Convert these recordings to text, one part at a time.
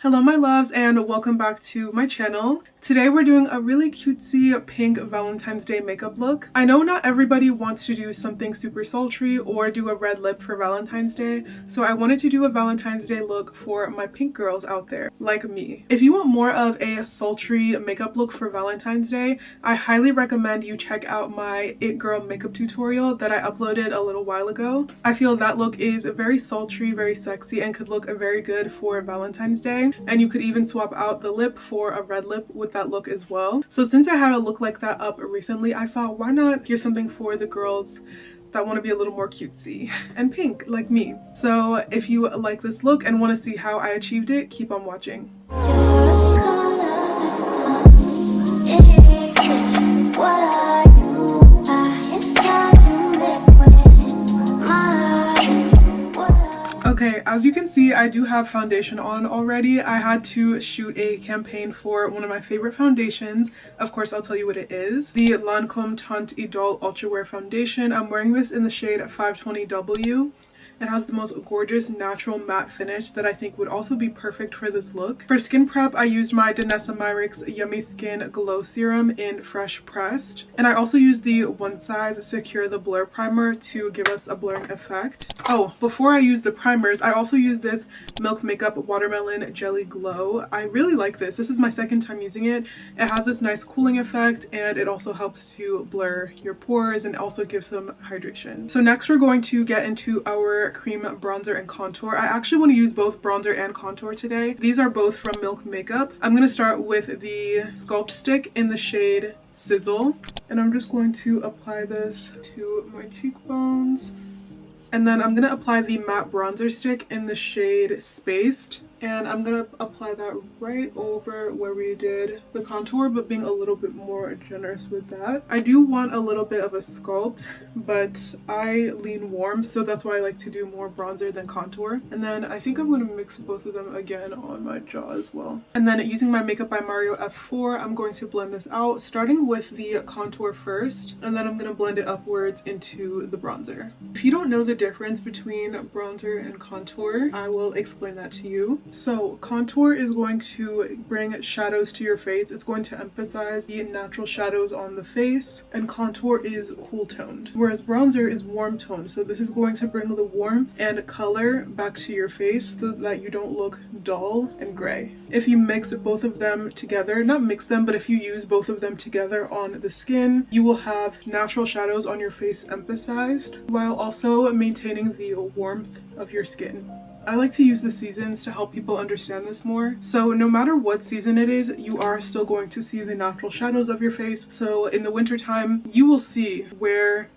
Hello my loves and welcome back to my channel. Today we're doing a really cutesy pink Valentine's Day makeup look. I know not everybody wants to do something super sultry or do a red lip for Valentine's Day, so I wanted to do a Valentine's Day look for my pink girls out there, like me. If you want more of a sultry makeup look for Valentine's Day, I highly recommend you check out my It Girl makeup tutorial that I uploaded a little while ago. I feel that look is very sultry, very sexy, and could look very good for Valentine's Day, and you could even swap out the lip for a red lip with that look as well. So since I had a look like that up recently, I thought why not give something for the girls that want to be a little more cutesy and pink like me. So if you like this look and want to see how I achieved it, keep on watching. Okay, as you can see, I do have foundation on already. I had to shoot a campaign for one of my favorite foundations. Of course, I'll tell you what it is. The Lancôme Teint Idole Ultra Wear Foundation. I'm wearing this in the shade 520W. It has the most gorgeous natural matte finish that I think would also be perfect for this look. For skin prep, I used my Danessa Myricks Yummy Skin Glow Serum in Fresh Pressed. And I also used the One Size Secure the Blur Primer to give us a blurring effect. Oh, before I use the primers, I also use this Milk Makeup Watermelon Jelly Glow. I really like this. This is my second time using it. It has this nice cooling effect and it also helps to blur your pores and also give some hydration. So next we're going to get into our cream bronzer and contour. I actually want to use both bronzer and contour today. These are both from Milk Makeup. I'm going to start with the Sculpt stick in the shade Sizzle, and I'm just going to apply this to my cheekbones. And then I'm going to apply the matte bronzer stick in the shade Spaced. And I'm going to apply that right over where we did the contour, but being a little bit more generous with that. I do want a little bit of a sculpt, but I lean warm, so that's why I like to do more bronzer than contour. And then I think I'm going to mix both of them again on my jaw as well. And then using my Makeup by Mario F4, I'm going to blend this out, starting with the contour first, and then I'm going to blend it upwards into the bronzer. If you don't know the difference between bronzer and contour, I will explain that to you. So contour is going to bring shadows to your face. It's going to emphasize the natural shadows on the face, and contour is cool toned, whereas bronzer is warm toned. So this is going to bring the warmth and color back to your face so that you don't look dull and gray. If you mix both of them together, not mix them, but if you use both of them together on the skin, you will have natural shadows on your face emphasized while also maintaining the warmth of your skin. I like to use the seasons to help people understand this more. So no matter what season it is, you are still going to see the natural shadows of your face. So in the winter time, you will see where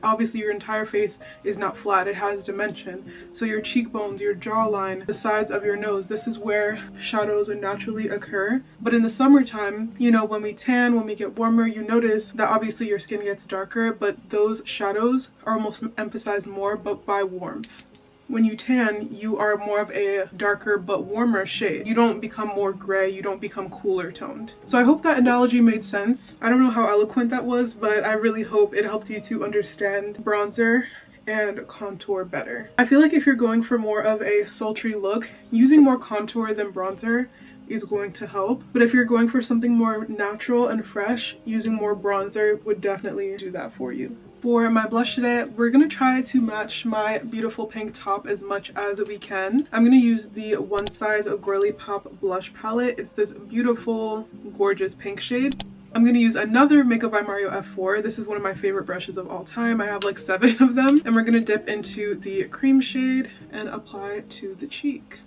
obviously your entire face is not flat, it has dimension. So your cheekbones, your jawline, the sides of your nose, this is where shadows would naturally occur. But in the summertime, you know, when we tan, when we get warmer, you notice that obviously your skin gets darker, but those shadows are almost emphasized more, but by warmth. When you tan, you are more of a darker but warmer shade. You don't become more gray, you don't become cooler toned. So I hope that analogy made sense. I don't know how eloquent that was, but I really hope it helped you to understand bronzer and contour better. I feel like if you're going for more of a sultry look, using more contour than bronzer is going to help. But if you're going for something more natural and fresh, using more bronzer would definitely do that for you. For my blush today, we're going to try to match my beautiful pink top as much as we can. I'm going to use the One Size Girly Pop blush palette. It's this beautiful, gorgeous pink shade. I'm going to use another Makeup by Mario F4. This is one of my favorite brushes of all time. I have like 7 of them. And we're going to dip into the cream shade and apply it to the cheek.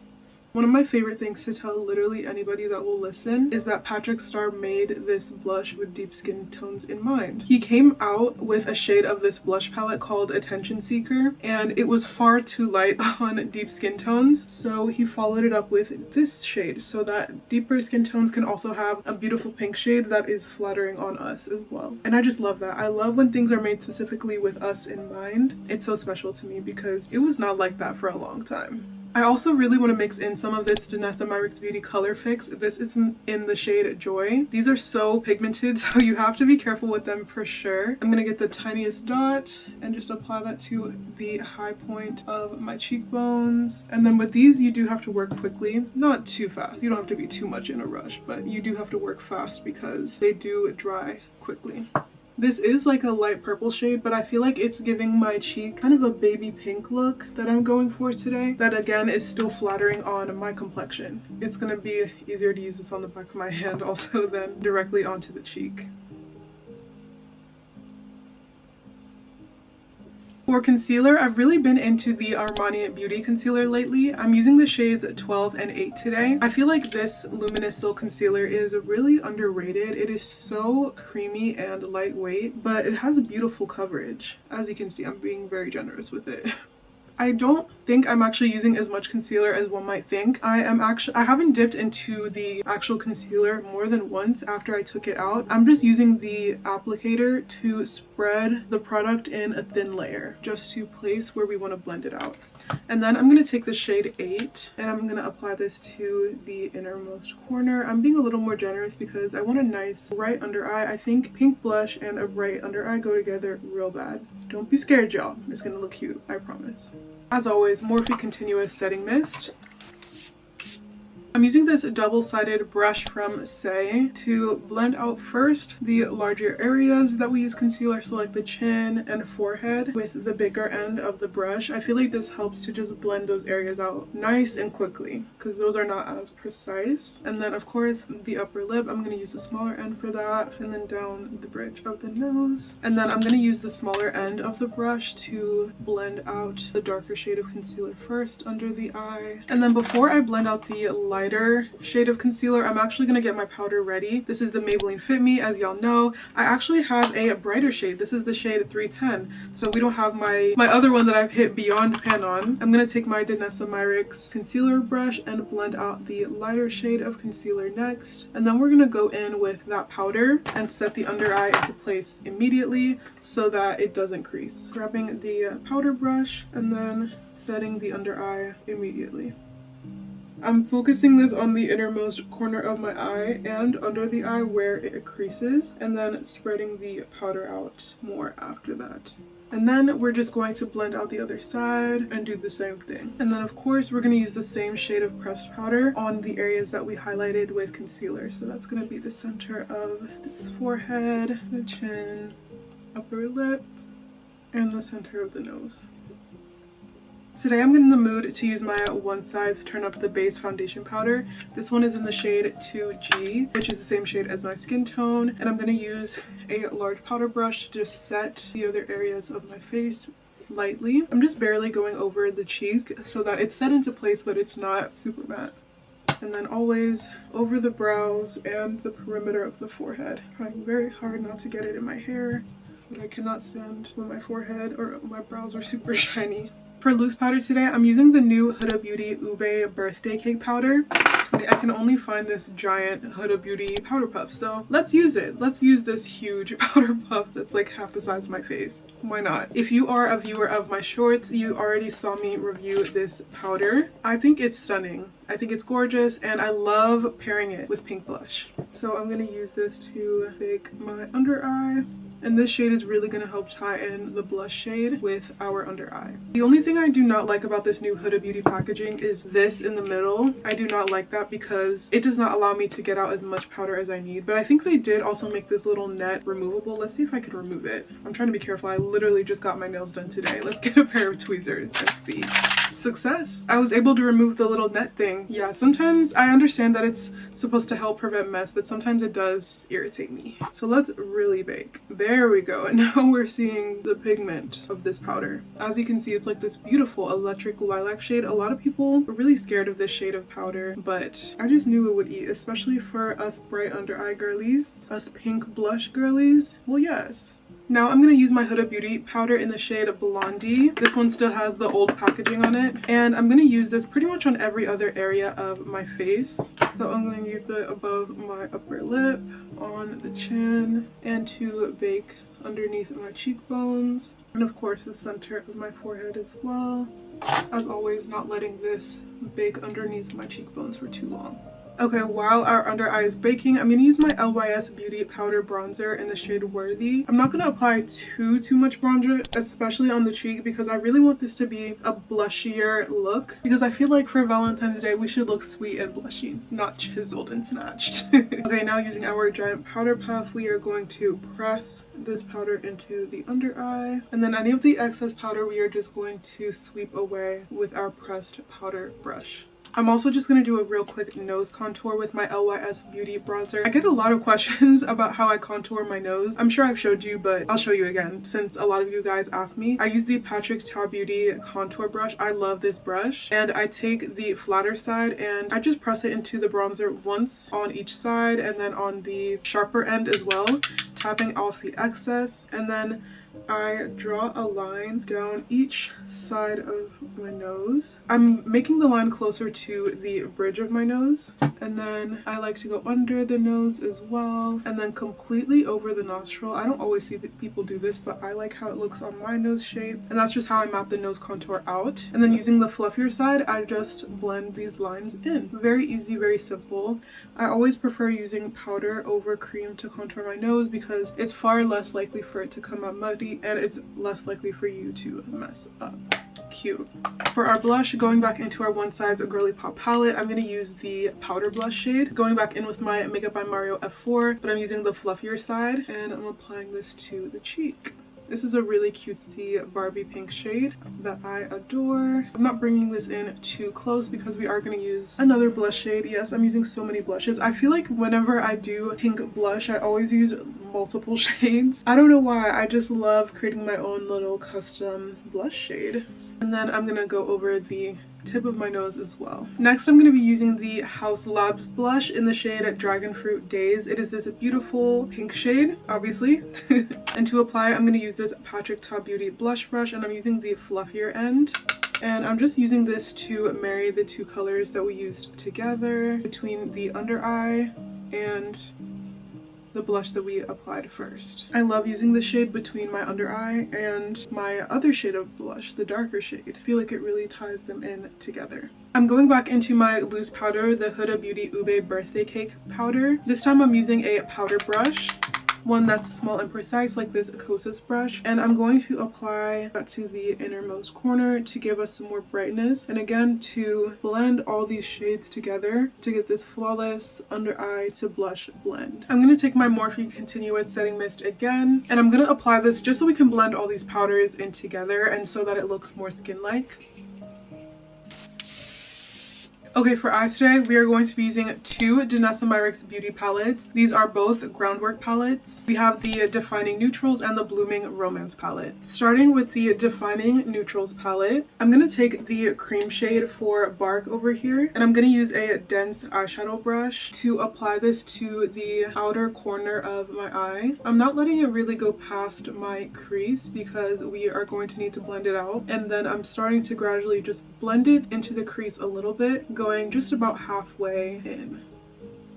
One of my favorite things to tell literally anybody that will listen is that Patrick Starrr made this blush with deep skin tones in mind. He came out with a shade of this blush palette called Attention Seeker, and it was far too light on deep skin tones, so he followed it up with this shade so that deeper skin tones can also have a beautiful pink shade that is flattering on us as well. And I just love that. I love when things are made specifically with us in mind. It's so special to me because it was not like that for a long time. I also really want to mix in some of this Danessa Myricks Beauty Color Fix. This is in the shade Joy. These are so pigmented, so you have to be careful with them for sure. I'm going to get the tiniest dot and just apply that to the high point of my cheekbones. And then with these, you do have to work quickly. Not too fast. You don't have to be too much in a rush, but you do have to work fast because they do dry quickly. This is like a light purple shade, but I feel like it's giving my cheek kind of a baby pink look that I'm going for today. That again is still flattering on my complexion. It's gonna be easier to use this on the back of my hand also than directly onto the cheek. For concealer, I've really been into the Armani Beauty Concealer lately. I'm using the shades 12 and 8 today. I feel like this Luminous Silk Concealer is really underrated. It is so creamy and lightweight, but it has beautiful coverage. As you can see, I'm being very generous with it. I don't think I'm actually using as much concealer as one might think. I haven't dipped into the actual concealer more than once after I took it out. I'm just using the applicator to spread the product in a thin layer, just to place where we want to blend it out. And then I'm going to take the shade 8 and I'm going to apply this to the innermost corner. I'm being a little more generous because I want a nice right under eye. I think pink blush and a bright under eye go together real bad. Don't be scared, y'all. It's going to look cute, I promise. As always, Morphe Continuous Setting Mist. I'm using this double-sided brush from Say to blend out first the larger areas that we use concealer, so like the chin and forehead, with the bigger end of the brush. I feel like this helps to just blend those areas out nice and quickly because those are not as precise. And then of course the upper lip, I'm going to use the smaller end for that, and then down the bridge of the nose. And then I'm going to use the smaller end of the brush to blend out the darker shade of concealer first under the eye. And then before I blend out the lighter shade of concealer, I'm actually going to get my powder ready. This is the Maybelline Fit Me, as y'all know. I actually have a brighter shade. This is the shade 310, so we don't have my other one that I've hit beyond pan on. I'm going to take my Danessa Myricks concealer brush and blend out the lighter shade of concealer next, and then we're going to go in with that powder and set the under eye into place immediately so that it doesn't crease. Grabbing the powder brush and then setting the under eye immediately. I'm focusing this on the innermost corner of my eye and under the eye where it creases, and then spreading the powder out more after that. And then we're just going to blend out the other side and do the same thing. And then of course we're going to use the same shade of pressed powder on the areas that we highlighted with concealer. So that's going to be the center of this forehead, the chin, upper lip, and the center of the nose. Today I'm in the mood to use my One Size Turn Up the Base foundation powder. This one is in the shade 2G, which is the same shade as my skin tone, and I'm going to use a large powder brush to just set the other areas of my face lightly. I'm just barely going over the cheek so that it's set into place but it's not super matte. And then always over the brows and the perimeter of the forehead. Trying very hard not to get it in my hair, but I cannot stand when my forehead or my brows are super shiny. For loose powder today, I'm using the new Huda Beauty Ube Birthday Cake Powder. I can only find this giant Huda Beauty powder puff, so let's use it. Let's use this huge powder puff that's like half the size of my face. Why not? If you are a viewer of my shorts, you already saw me review this powder. I think it's stunning. I think it's gorgeous, and I love pairing it with pink blush. So I'm going to use this to bake my under eye. And this shade is really going to help tie in the blush shade with our under eye. The only thing I do not like about this new Huda Beauty packaging is this in the middle. I do not like that because it does not allow me to get out as much powder as I need. But I think they did also make this little net removable. Let's see if I can remove it. I'm trying to be careful. I literally just got my nails done today. Let's get a pair of tweezers and see. Success! I was able to remove the little net thing. Yeah, sometimes I understand that it's supposed to help prevent mess, but sometimes it does irritate me. So let's really bake. There we go, and now we're seeing the pigment of this powder. As you can see, it's like this beautiful electric lilac shade. A lot of people are really scared of this shade of powder, but I just knew it would eat, especially for us bright under eye girlies, us pink blush girlies. Well, yes. Now I'm going to use my Huda Beauty powder in the shade Blondie. This one still has the old packaging on it, and I'm going to use this pretty much on every other area of my face. So I'm going to use it above my upper lip, on the chin, and to bake underneath my cheekbones, and of course the center of my forehead as well. As always, not letting this bake underneath my cheekbones for too long. Okay, while our under eye is baking, I'm going to use my LYS Beauty Powder Bronzer in the shade Worthy. I'm not going to apply too much bronzer, especially on the cheek, because I really want this to be a blushier look. Because I feel like for Valentine's Day, we should look sweet and blushy, not chiseled and snatched. Okay, now using our giant powder puff, we are going to press this powder into the under eye. And then any of the excess powder, we are just going to sweep away with our pressed powder brush. I'm also just going to do a real quick nose contour with my LYS Beauty Bronzer. I get a lot of questions about how I contour my nose. I'm sure I've showed you, but I'll show you again since a lot of you guys asked me. I use the Patrick Ta Beauty contour brush. I love this brush. And I take the flatter side and I just press it into the bronzer once on each side and then on the sharper end as well, tapping off the excess. And then I draw a line down each side of my nose. I'm making the line closer to the bridge of my nose, and then I like to go under the nose as well, and then completely over the nostril. I don't always see that people do this, but I like how it looks on my nose shape, and that's just how I map the nose contour out. And then using the fluffier side, I just blend these lines in. Very easy, very simple. I always prefer using powder over cream to contour my nose because it's far less likely for it to come out muddy, and it's less likely for you to mess up. Cute. For our blush, going back into our One Size Girly Pop palette, I'm going to use the powder blush shade. Going back in with my Makeup by Mario F4, but I'm using the fluffier side, and I'm applying this to the cheek. This is a really cutesy Barbie pink shade that I adore. I'm not bringing this in too close because we are going to use another blush shade. Yes, I'm using so many blushes. I feel like whenever I do pink blush, I always use multiple shades. I don't know why. I just love creating my own little custom blush shade. And then I'm going to go over the tip of my nose as well. Next, I'm going to be using the House Labs blush in the shade Dragon Fruit Days. It is this beautiful pink shade, obviously. And to apply, I'm going to use this Patrick Ta Beauty blush brush, and I'm using the fluffier end. And I'm just using this to marry the two colors that we used together between the under eye and the blush that we applied first. I love using the shade between my under eye and my other shade of blush, the darker shade. I feel like it really ties them in together. I'm going back into my loose powder, the Huda Beauty Ube Birthday Cake powder. This time I'm using a powder brush, one that's small and precise like this Kosas brush, and I'm going to apply that to the innermost corner to give us some more brightness, and again to blend all these shades together to get this flawless under eye to blush blend. I'm going to take my Morphe Continuous Setting Mist again, and I'm going to apply this just so we can blend all these powders in together and so that it looks more skin-like. Okay, for eyes today, we are going to be using two Danessa Myricks beauty palettes. These are both groundwork palettes. We have the Defining Neutrals and the Blooming Romance palette. Starting with the Defining Neutrals palette, I'm going to take the cream shade for Bark over here, and I'm going to use a dense eyeshadow brush to apply this to the outer corner of my eye. I'm not letting it really go past my crease because we are going to need to blend it out, and then I'm starting to gradually just blend it into the crease a little bit, going just about halfway in.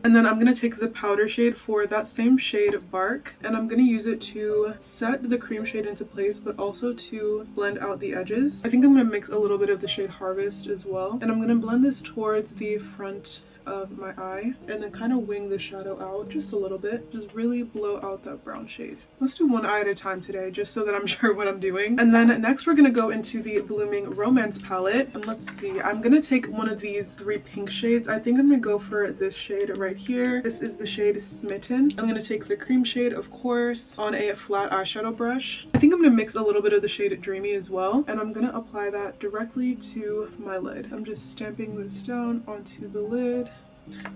And then I'm going to take the powder shade for that same shade Bark, and I'm going to use it to set the cream shade into place, but also to blend out the edges. I think I'm going to mix a little bit of the shade Harvest as well, and I'm going to blend this towards the front of my eye and then kind of wing the shadow out just a little bit. Just really blow out that brown shade. Let's do one eye at a time today just so that I'm sure what I'm doing. And then next we're going to go into the Blooming Romance palette, and let's see, I'm going to take one of these three pink shades. I think I'm going to go for this shade right here. This is the shade Smitten. I'm going to take the cream shade, of course, on a flat eyeshadow brush. I think I'm going to mix a little bit of the shade Dreamy as well, and I'm going to apply that directly to my lid. I'm just stamping this down onto the lid.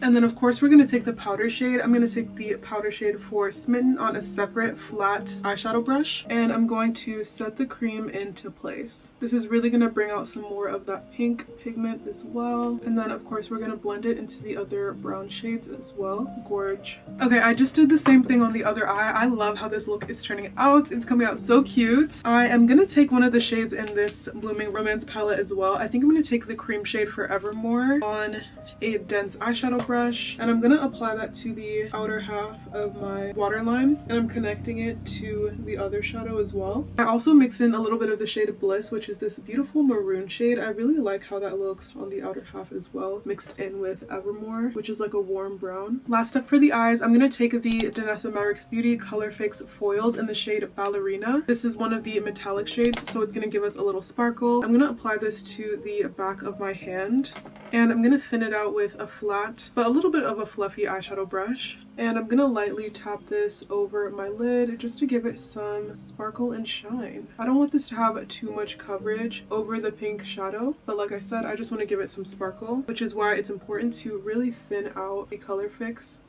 And then of course we're going to take the powder shade. I'm going to take the powder shade for Smitten on a separate flat eyeshadow brush, and I'm going to set the cream into place. This is really going to bring out some more of that pink pigment as well. And then of course we're going to blend it into the other brown shades as well. Gorge. Okay, I just did the same thing on the other eye. I love how this look is turning out. It's coming out so cute. I am going to take one of the shades in this Blooming Romance palette as well. I think I'm going to take the cream shade for Evermore on a dense eyeshadow brush, and I'm gonna apply that to the outer half of my waterline, and I'm connecting it to the other shadow as well. I also mixed in a little bit of the shade Bliss, which is this beautiful maroon shade. I really like how that looks on the outer half as well, mixed in with Evermore, which is like a warm brown. Last up for the eyes, I'm gonna take the Danessa Myricks Beauty COLORFIX foils in the shade Ballerina. This is one of the metallic shades, so it's gonna give us a little sparkle. I'm gonna apply this to the back of my hand, and I'm gonna thin it out with a flat but a little bit of a fluffy eyeshadow brush, and I'm gonna lightly tap this over my lid just to give it some sparkle and shine. I don't want this to have too much coverage over the pink shadow, but like I said, I just want to give it some sparkle, which is why it's important to really thin out the COLORFIX.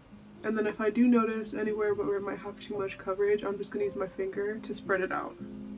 And then if I do notice anywhere where it might have too much coverage, I'm just gonna use my finger to spread it out.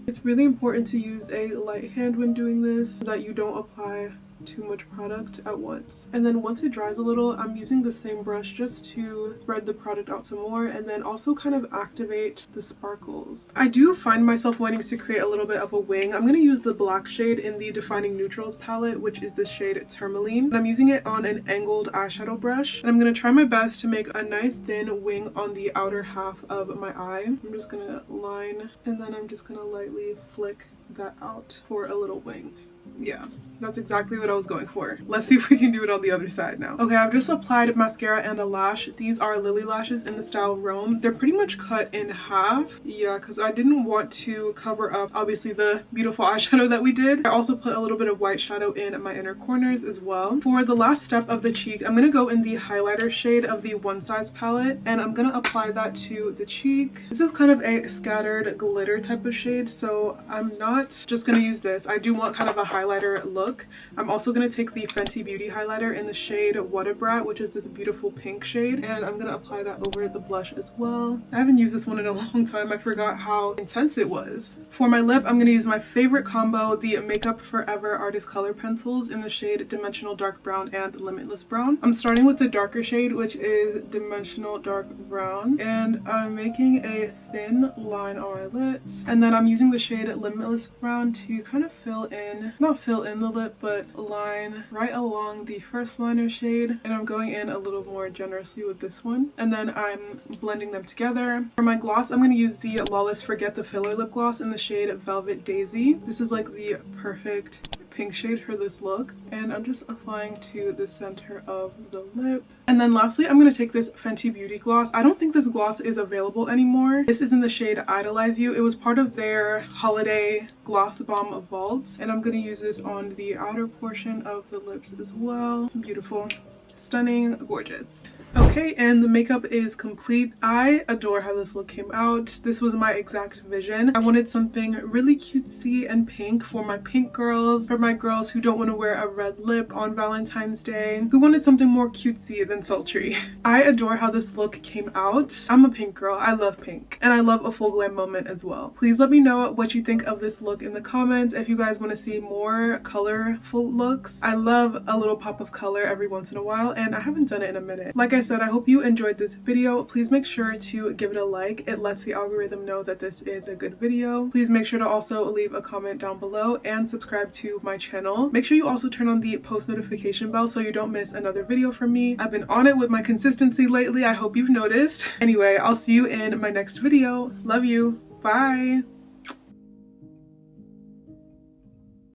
It's really important to use a light hand when doing this so that you don't apply too much product at once. And then once it dries a little, I'm using the same brush just to spread the product out some more and then also kind of activate the sparkles. I do find myself wanting to create a little bit of a wing. I'm going to use the black shade in the Defining Neutrals palette, which is the shade Tourmaline. And I'm using it on an angled eyeshadow brush, and I'm going to try my best to make a nice thin wing on the outer half of my eye. I'm just going to line, and then I'm just going to lightly flick that out for a little wing. Yeah, that's exactly what I was going for. Let's see if we can do it on the other side now. Okay, I've just applied mascara and a lash. These are Lily lashes in the style Rome. They're pretty much cut in half. Yeah, because I didn't want to cover up, obviously, the beautiful eyeshadow that we did. I also put a little bit of white shadow in my inner corners as well. For the last step of the cheek, I'm going to go in the highlighter shade of the One Size palette, and I'm going to apply that to the cheek. This is kind of a scattered glitter type of shade, so I'm not just going to use this. I do want kind of a highlighter look. I'm also going to take the Fenty Beauty highlighter in the shade What a Brat, which is this beautiful pink shade, and I'm going to apply that over the blush as well. I haven't used this one in a long time. I forgot how intense it was. For my lip, I'm going to use my favorite combo, the Makeup Forever Artist Color Pencils in the shade Dimensional Dark Brown and Limitless Brown. I'm starting with the darker shade, which is Dimensional Dark Brown, and I'm making a thin line on my lips, and then I'm using the shade Limitless Brown to kind of fill in, not fill in the lip, but line right along the first liner shade, and I'm going in a little more generously with this one, and then I'm blending them together. For my gloss, I'm going to use the Lawless Forget the Filler lip gloss in the shade Velvet Daisy. This is like the perfect pink shade for this look, and I'm just applying to the center of the lip. And then lastly, I'm going to take this Fenty Beauty gloss. I don't think this gloss is available anymore. This is in the shade Idolize You. It was part of their holiday gloss bomb vault, and I'm going to use this on the outer portion of the lips as well. Beautiful, stunning, gorgeous. Okay, and the makeup is complete. I adore how this look came out. This was my exact vision. I wanted something really cutesy and pink for my pink girls, for my girls who don't want to wear a red lip on Valentine's Day, who wanted something more cutesy than sultry. I adore how this look came out. I'm a pink girl. I love pink, and I love a full glam moment as well. Please let me know what you think of this look in the comments if you guys want to see more colorful looks. I love a little pop of color every once in a while, and I haven't done it in a minute. Like I said, I hope you enjoyed this video. Please make sure to give it a like. It lets the algorithm know that this is a good video. Please make sure to also leave a comment down below and subscribe to my channel. Make sure you also turn on the post notification bell so you don't miss another video from me. I've been on it with my consistency lately. I hope you've noticed. Anyway, I'll see you in my next video. Love you. Bye.